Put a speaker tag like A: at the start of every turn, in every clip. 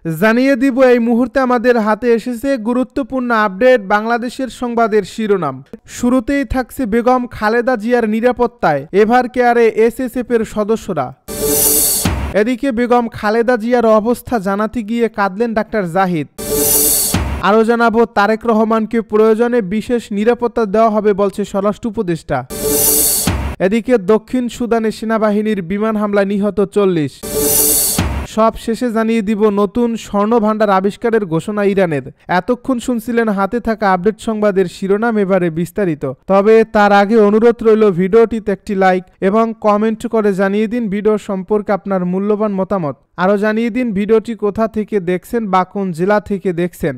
A: জানিয়ে দিব এই মুহূর্তে আমাদের হাতে এসেছে গুরুত্বপূর্ণ আপডেট বাংলাদেশের সংবাদের শিরোনাম। শুরুতেই থাকছে বেগম খালেদা জিয়ার নিরাপত্তায় এভার কেয়ারে এসএসএফ এর সদস্যরা। এদিকে বেগম খালেদা জিয়ার অবস্থা জানাতে গিয়ে কাঁদলেন ডাক্তার জাহিদ। আরও জানাবো তারেক রহমানকে প্রয়োজনে বিশেষ নিরাপত্তা দেওয়া হবে বলছে স্বরাষ্ট্র উপদেষ্টা। এদিকে দক্ষিণ সুদানে সেনাবাহিনীর বিমান হামলায় নিহত 40। সব শেষে জানিয়ে দিব নতুন স্বর্ণ ভান্ডার আবিষ্কারের ঘোষণা ইরানের। এতক্ষণ শুনছিলেন হাতে থাকা আপডেট সংবাদের শিরোনাম, এবারে বিস্তারিত। তবে তার আগে অনুরোধ রইল ভিডিওটিতে একটি লাইক এবং কমেন্ট করে জানিয়ে দিন ভিডিও সম্পর্কে আপনার মূল্যবান মতামত। আরও জানিয়ে দিন ভিডিওটি কোথা থেকে দেখছেন বা কোন জেলা থেকে দেখছেন।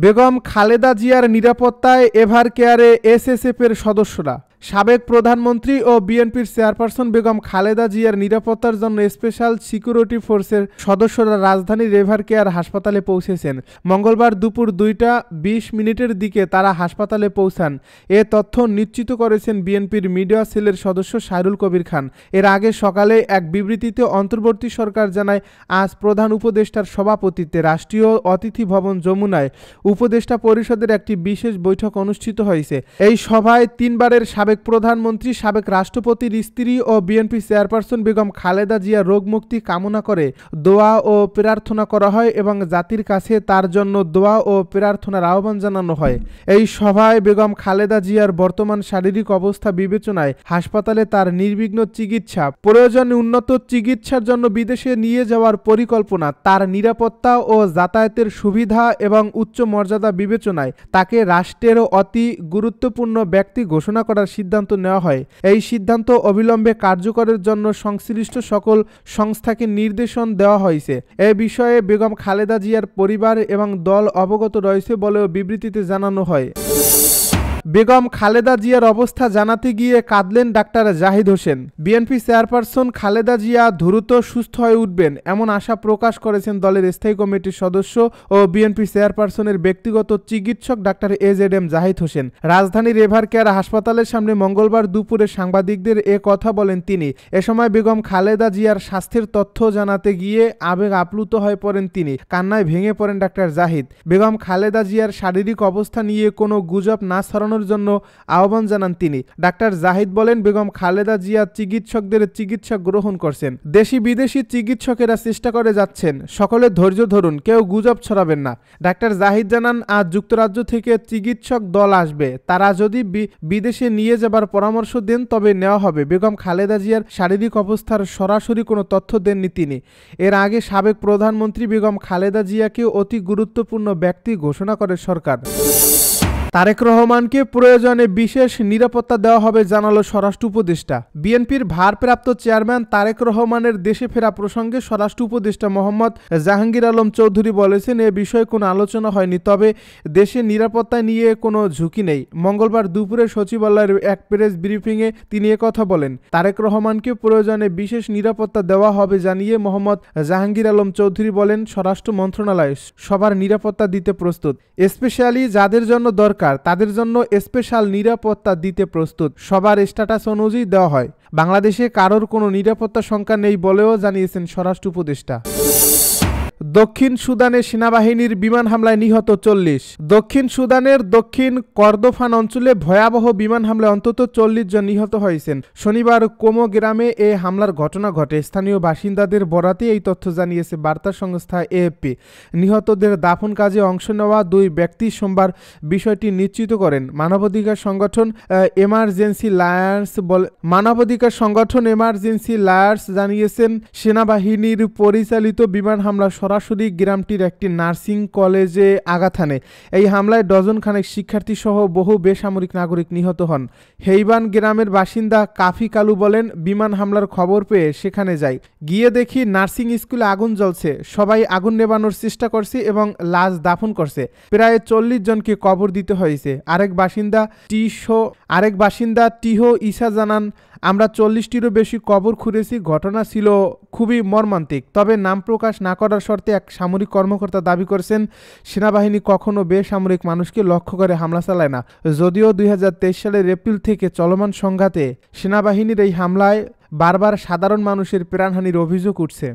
A: বেগম খালেদা জিয়ার নিরাপত্তায় এভার কেয়ারে এসএসএফ এর সদস্যরা। সাবেক প্রধানমন্ত্রী ও বিএনপির চেয়ারপারসন বেগম খালেদা জিয়ার নিরাপত্তার জন্য স্পেশাল সিকিউরিটি ফোর্সের সদস্যরা রাজধানীর এভার কেয়ার হাসপাতালে পৌঁছেছেন। মঙ্গলবার দুপুর 2:20 দিকে তারা হাসপাতালে পৌঁছান। এ তথ্য নিশ্চিত করেছেন বিএনপির মিডিয়া সেলের সদস্য সাইরুল কবির খান। এর আগে সকালে এক বিবৃতিতে অন্তর্বর্তী সরকার জানায়, আজ প্রধান উপদেষ্টার সভাপতিত্বে রাষ্ট্রীয় অতিথি ভবন যমুনায় উপদেষ্টা পরিষদের একটি বিশেষ বৈঠক অনুষ্ঠিত হয়েছে। এই সভায় 3 বারের সাবেক প্রধানমন্ত্রী, সাবেক রাষ্ট্রপতির স্ত্রী ও বিএনপি চেয়ারপারসন বেগম খালেদা জিয়া রোগ মুক্তি কামনা করে দোয়া ও প্রার্থনা করা হয় এবং জাতির কাছে তার জন্য দোয়া ও প্রার্থনার আহ্বান জানানো হয়। এই সভায় বেগম খালেদা জিয়ার বর্তমান শারীরিক অবস্থা বিবেচনায় হাসপাতালে তার নির্বিঘ্ন চিকিৎসা, প্রয়োজনে উন্নত চিকিৎসার জন্য বিদেশে নিয়ে যাওয়ার পরিকল্পনা, তার নিরাপত্তা ও যাতায়াতের সুবিধা এবং উচ্চ মর্যাদা বিবেচনায় তাকে রাষ্ট্রের অতি গুরুত্বপূর্ণ ব্যক্তি ঘোষণা করার সিদ্ধান্ত নেওয়া হয়। এই সিদ্ধান্ত অবিলম্বে কার্যকরের জন্য সংশ্লিষ্ট সকল সংস্থাকে নির্দেশন দেওয়া হয়েছে। এ বিষয়ে বেগম খালেদা জিয়ার পরিবার এবং দল অবগত রয়েছে বলেও বিবৃতিতে জানানো হয়। বেগম খালেদা জিয়ার অবস্থা জানাতে গিয়ে কাঁদলেন doctor Zahid Hossain. BNP chairperson Khaleda Zia দ্রুত সুস্থ হয়ে উঠবেন এমন আশা প্রকাশ করেছেন দলের স্থায়ী কমিটির সদস্য ও বিএনপি চেয়ারপারসনের ব্যক্তিগত চিকিৎসক ডাক্তার এজেডএম জাহিদ হোসেন। রাজধানীর এভার কেয়ার হাসপাতালের সামনে মঙ্গলবার দুপুরে সাংবাদিকদের এ কথা বলেন তিনি। এ সময় বেগম খালেদা জিয়ার স্বাস্থ্যের তথ্য জানাতে গিয়ে আবেগ আপ্লুত হয়ে পড়েন তিনি। কান্নায় ভেঙে পড়েন ডাক্তার জাহিদ। বেগম খালেদা জিয়ার শারীরিক অবস্থা নিয়ে কোনো গুজব না ছড়ানোর জন্য আহ্বান জানান তিনি। ডাক্তার জাহিদ বলেন, বেগম খালেদা জিয়া চিকিৎসকদের চিকিৎসা গ্রহণ করছেন। দেশি বিদেশি চিকিৎসকেরা চেষ্টা করে যাচ্ছেন। সকলে ধৈর্য ধরুন, কেউ গুজব ছড়াবেন না। ডাক্তার জাহিদ জানান, আজ যুক্তরাজ্য থেকে চিকিৎসক দল আসবে। তারা যদি বিদেশে নিয়ে যাবার পরামর্শ দেন তবে নেওয়া হবে। বেগম খালেদা জিয়ার শারীরিক অবস্থার সরাসরি কোনো তথ্য দেননি তিনি। এর আগে সাবেক প্রধানমন্ত্রী বেগম খালেদা জিয়াকে অতি গুরুত্বপূর্ণ ব্যক্তি ঘোষণা করে সরকার। তারেক রহমানকে প্রয়োজনে বিশেষ নিরাপত্তা দেওয়া হবে জানালো স্বরাষ্ট্র উপদেষ্টা। বিএনপির ভারপ্রাপ্ত চেয়ারম্যান তারেক রহমানের দেশে ফেরা প্রসঙ্গে স্বরাষ্ট্র উপদেষ্টা মোহাম্মদ জাহাঙ্গীর আলম চৌধুরী বলেছেন, এ বিষয়ে কোনো আলোচনা হয়নি, তবে দেশের নিরাপত্তা নিয়ে কোনো ঝুঁকি নেই। মঙ্গলবার দুপুরে সচিবালয়ের এক প্রেস ব্রিফিংয়ে তিনি কথা বলেন। তারেক রহমানকে প্রয়োজনে বিশেষ নিরাপত্তা দেওয়া হবে জানিয়ে মোহাম্মদ জাহাঙ্গীর আলম চৌধুরী বলেন, স্বরাষ্ট্র মন্ত্রণালয় সবার নিরাপত্তা দিতে প্রস্তুত। স্পেশালি যাদের জন্য দরকার তাদের জন্য স্পেশাল নিরাপত্তা দিতে প্রস্তুত। সবার স্ট্যাটাস অনুযায়ী দেওয়া হয়। বাংলাদেশে কারোর কোনো নিরাপত্তা শঙ্কা নেই বলেও জানিয়েছেন স্বরাষ্ট্র উপদেষ্টা। দক্ষিণ সুদানে সেনাবাহিনীর বিমান হামলায় নিহত 40। দক্ষিণ সুদানের দক্ষিণ কর্দোফান অঞ্চলে ভয়াবহ বিমান হামলায় অন্তত 40 জন নিহত হয়েছেন। শনিবার কোমো গ্রামে এ হামলার ঘটনা ঘটে। স্থানীয় বাসিন্দাদের বরাতে এই তথ্য জানিয়েছে বার্তা সংস্থা এএফপি। নিহতদের দাফন কাজে অংশ নেওয়া 2 ব্যক্তি সোমবার বিষয়টি নিশ্চিত করেন। মানবাধিকার সংগঠন এমার্জেন্সি লায়ার্স জানিয়েছেন, সেনাবাহিনীর পরিচালিত বিমান হামলা সরাসরি গ্রামটির একটি নার্সিং কলেজে আঘাত হানে। এই হামলায় ডজন খানেক শিক্ষার্থী সহ বহু বেসামরিক নাগরিক নিহত হন। হেইবান গ্রামের বাসিন্দা কাফি কালু বলেন, বিমান হামলার খবর পেয়ে সেখানে যাই, গিয়ে দেখি নার্সিং স্কুলে আগুন জ্বলছে। সবাই আগুন নেভানোর চেষ্টা করছে এবং লাশ দাফন করছে। প্রায় 40 জনকে কবর দিতে হয়েছে। আরেক বাসিন্দা টিহো ইসা জানান, আমরা 40টিরও বেশি কবর খুঁড়েছি। ঘটনা ছিল খুবই মর্মান্তিক। তবে নাম প্রকাশ না করার শর্তে এক সামরিক কর্মকর্তা দাবি করেছেন, সেনাবাহিনী কখনো বেসামরিক মানুষকে লক্ষ্য করে হামলা চালায় না। যদিও 2023 সালের এপ্রিল থেকে চলমান সংঘাতে সেনাবাহিনীর এই হামলায় বারবার সাধারণ মানুষের প্রাণহানির অভিযোগ উঠছে।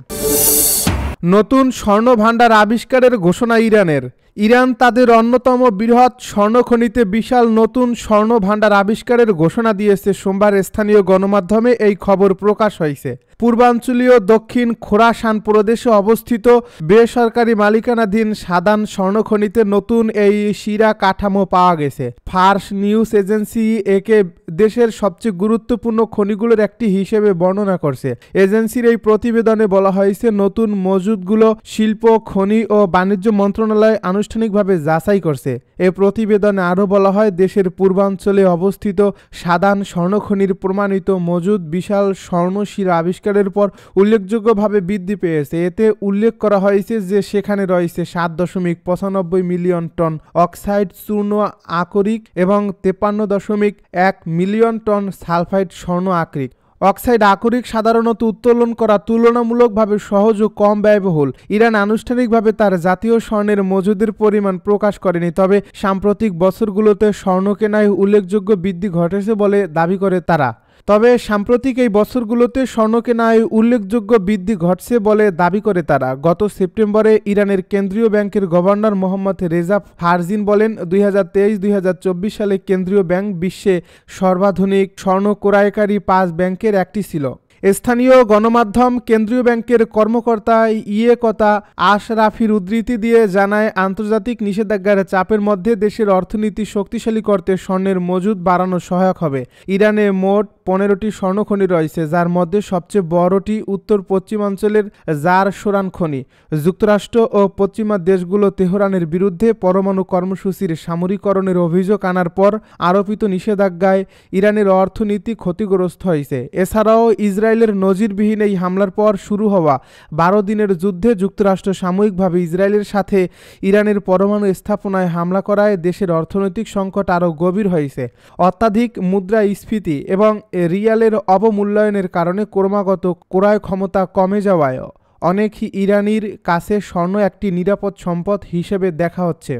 A: নতুন স্বর্ণ ভান্ডার আবিষ্কারের ঘোষণা ইরানের। ইরান তাদের অন্যতম বৃহৎ স্বর্ণখনিতে বিশাল নতুন স্বর্ণ ভান্ডার আবিষ্কারের ঘোষণা দিয়েছে। সোমবার স্থানীয় গণমাধ্যমে এই খবর প্রকাশ হয়েছে। পূর্বাঞ্চলীয় দক্ষিণ খোরাসান প্রদেশে অবস্থিত বেসরকারি মালিকানাধীন সাদান স্বর্ণখনিতে নতুন এই শিরা কাঠামো পাওয়া গেছে। ফার্স নিউজ এজেন্সি একে দেশের সবচেয়ে গুরুত্বপূর্ণ খনিগুলোর একটি হিসেবে বর্ণনা করছে। এজেন্সির এই প্রতিবেদনে বলা হয়েছে, নতুন মজুদগুলো শিল্প, খনি ও বাণিজ্য মন্ত্রণালয় আনুষ্ঠানিকভাবে যাচাই করছে। এই প্রতিবেদনে আরও বলা হয়, দেশের পূর্বাঞ্চলে অবস্থিত সাদান স্বর্ণখনির প্রমাণিত মজুদ বিশাল স্বর্ণ শিরা আবিষ্কারের পর উল্লেখযোগ্যভাবে বৃদ্ধি পেয়েছে। এতে উল্লেখ করা হয়েছে যে সেখানে রয়েছে 7.95 মিলিয়ন টন অক্সাইড চূর্ণ আকরিক এবং 53.1 মিলিয়ন টন সালফাইড স্বর্ণ আকরিক। অক্সাইড আকরিক সাধারণত উত্তোলন করা তুলনামূলকভাবে সহজ ও কম ব্যয়বহুল। ইরান আনুষ্ঠানিকভাবে তার জাতীয় স্বর্ণের মজুদের পরিমাণ প্রকাশ করেনি, তবে সাম্প্রতিক বছরগুলোতে স্বর্ণ কেনায় উল্লেখযোগ্য বৃদ্ধি ঘটেছে বলে দাবি করে তারা। গত সেপ্টেম্বরে ইরানের কেন্দ্রীয় ব্যাংকের গভর্নর মোহাম্মদ রেজা ফারজিন বলেন, 2023-2024 সালে কেন্দ্রীয় ব্যাংক বিশ্বে সর্বাধুনিক স্বর্ণ ক্রয়কারী 5 ব্যাংকের একটি ছিল। স্থানীয় গণমাধ্যম কেন্দ্রীয় ব্যাংকের কর্মকর্তা ইয়েকতা আশরাফির উদ্ধৃতি দিয়ে জানায়, আন্তর্জাতিক নিষেধাজ্ঞার চাপের মধ্যে দেশের অর্থনীতি শক্তিশালী করতে স্বর্ণের মজুদ বাড়ানো সহায়ক হবে। ইরানে মোট 15টি স্বর্ণখনি রয়েছে, যার মধ্যে সবচেয়ে বড়টি উত্তর পশ্চিমাঞ্চলের জার সোরান খনি। যুক্তরাষ্ট্র ও পশ্চিমা দেশগুলো তেহরানের বিরুদ্ধে পরমাণু কর্মসূচির সামরিকরণের অভিযোগ আনার পর আরোপিত নিষেধাজ্ঞায় ইরানের অর্থনীতি ক্ষতিগ্রস্ত হয়েছে। এছাড়াও ইসরায়েলের নজিরবিহীন এই হামলার পর শুরু হওয়া 12 দিনের যুদ্ধে যুক্তরাষ্ট্র সাময়িকভাবে ইসরায়েলের সাথে ইরানের পরমাণু স্থাপনায় হামলা করায় দেশের অর্থনৈতিক সংকট আরও গভীর হয়েছে। অত্যাধিক মুদ্রাস্ফীতি এবং রিয়ালের অবমূল্যায়নের কারণে ক্রমাগত ক্রয় ক্ষমতা কমে যাওয়ায় অনেক ইরানির কাছে স্বর্ণ একটি নিরাপদ সম্পদ হিসেবে দেখা হচ্ছে।